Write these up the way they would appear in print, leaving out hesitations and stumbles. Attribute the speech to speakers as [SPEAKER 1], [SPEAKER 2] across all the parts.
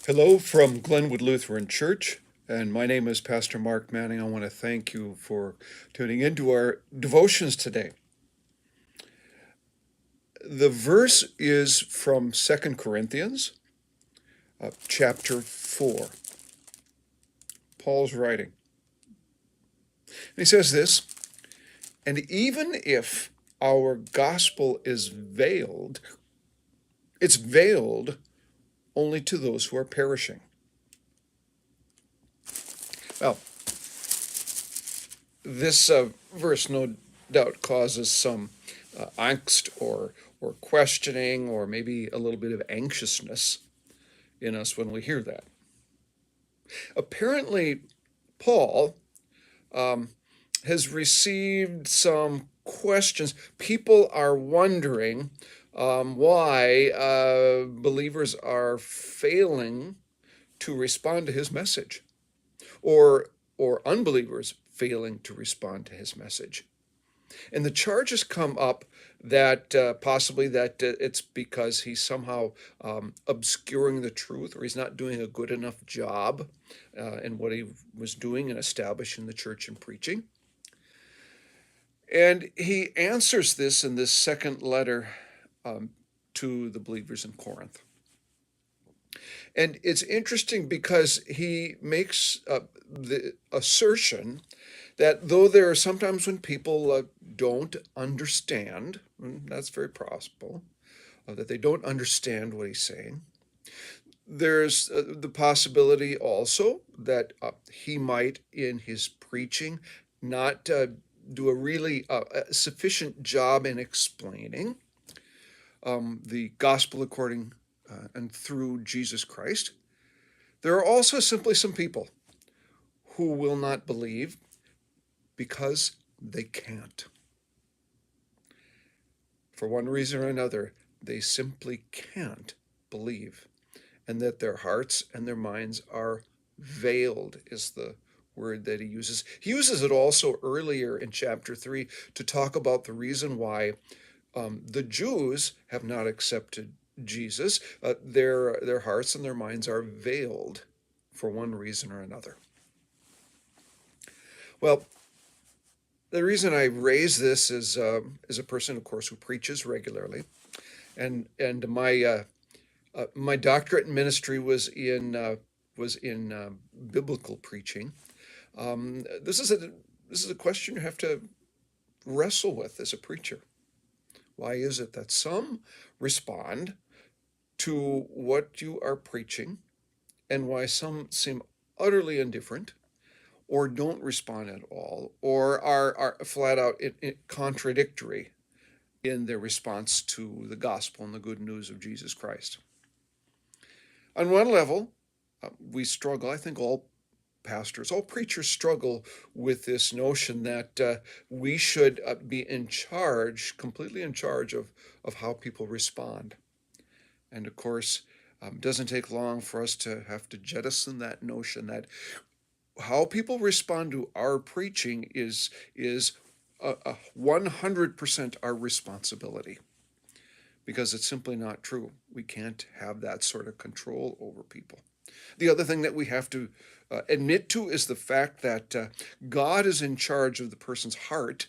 [SPEAKER 1] Hello from Glenwood Lutheran Church, and my name is Pastor Mark Manning. I want to thank you for tuning into our devotions today. The verse is from 2 Corinthians, chapter 4. Paul's writing. And he says this, "And even if our gospel is veiled, it's veiled only to those who are perishing." Well, this verse no doubt causes some angst or questioning or maybe a little bit of anxiousness in us when we hear that. Apparently, Paul has received some questions. People are wondering why believers are failing to respond to his message, or unbelievers failing to respond to his message. And the charges come up that possibly that it's because he's somehow obscuring the truth, or he's not doing a good enough job in what he was doing in establishing the church and preaching. And he answers this in this second letter to the believers in Corinth. And it's interesting because he makes the assertion that though there are sometimes when people don't understand, and that's very possible, that they don't understand what he's saying, there's the possibility also that he might, in his preaching, not do a really sufficient job in explaining the gospel according and through Jesus Christ. There are also simply some people who will not believe because they can't. For one reason or another, they simply can't believe, and that their hearts and their minds are veiled is the word that he uses. He uses it also earlier in chapter 3 to talk about the reason why the Jews have not accepted Jesus. Their hearts and their minds are veiled for one reason or another. Well, the reason I raise this is a person, of course, who preaches regularly, and my doctorate in ministry was in biblical preaching. This is a question you have to wrestle with as a preacher. Why is it that some respond to what you are preaching, and why some seem utterly indifferent, or don't respond at all, or are flat out contradictory in their response to the gospel and the good news of Jesus Christ? On one level, we struggle, I think all pastors, all preachers struggle with this notion that we should be in charge, completely in charge of how people respond. And of course, it doesn't take long for us to have to jettison that notion that how people respond to our preaching is 100% our responsibility, because it's simply not true. We can't have that sort of control over people. The other thing that we have to admit to is the fact that God is in charge of the person's heart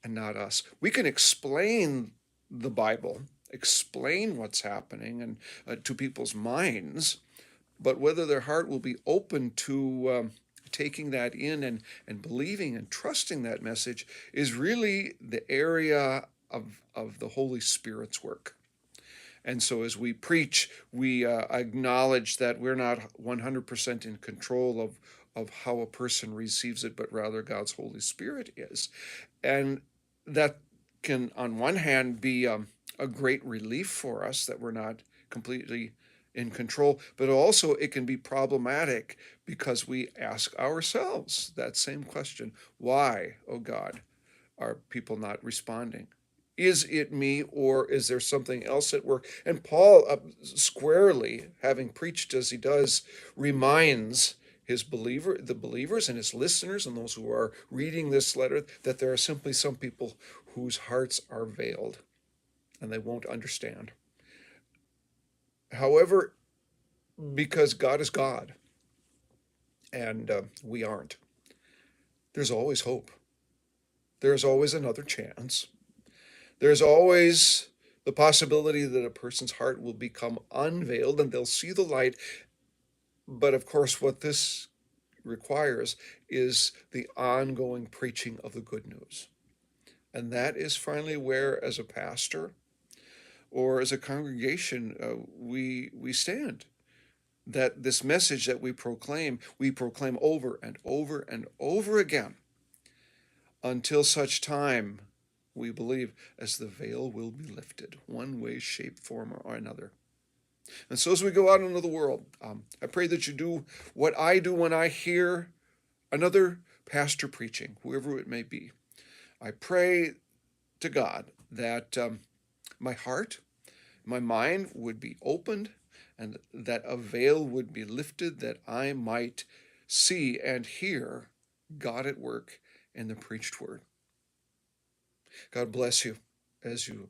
[SPEAKER 1] and not us. We can explain the Bible, explain what's happening and to people's minds, but whether their heart will be open to taking that in and believing and trusting that message is really the area of the Holy Spirit's work. And so as we preach, we acknowledge that we're not 100% in control of how a person receives it, but rather God's Holy Spirit is. And that can, on one hand, be a great relief for us that we're not completely in control, but also it can be problematic because we ask ourselves that same question: why, oh God, are people not responding? Is it me, or is there something else at work? And Paul, squarely, having preached as he does, reminds the believers and his listeners and those who are reading this letter, that there are simply some people whose hearts are veiled and they won't understand. However, because God is God and we aren't. There's always hope. There's always another chance. There's always the possibility that a person's heart will become unveiled and they'll see the light. But of course, what this requires is the ongoing preaching of the good news. And that is finally where, as a pastor or as a congregation, we stand. That this message that we proclaim over and over and over again until such time, we believe, as the veil will be lifted, one way, shape, form, or another. And so as we go out into the world, I pray that you do what I do when I hear another pastor preaching, whoever it may be. I pray to God that my heart, my mind would be opened and that a veil would be lifted, that I might see and hear God at work in the preached word. God bless you as you live.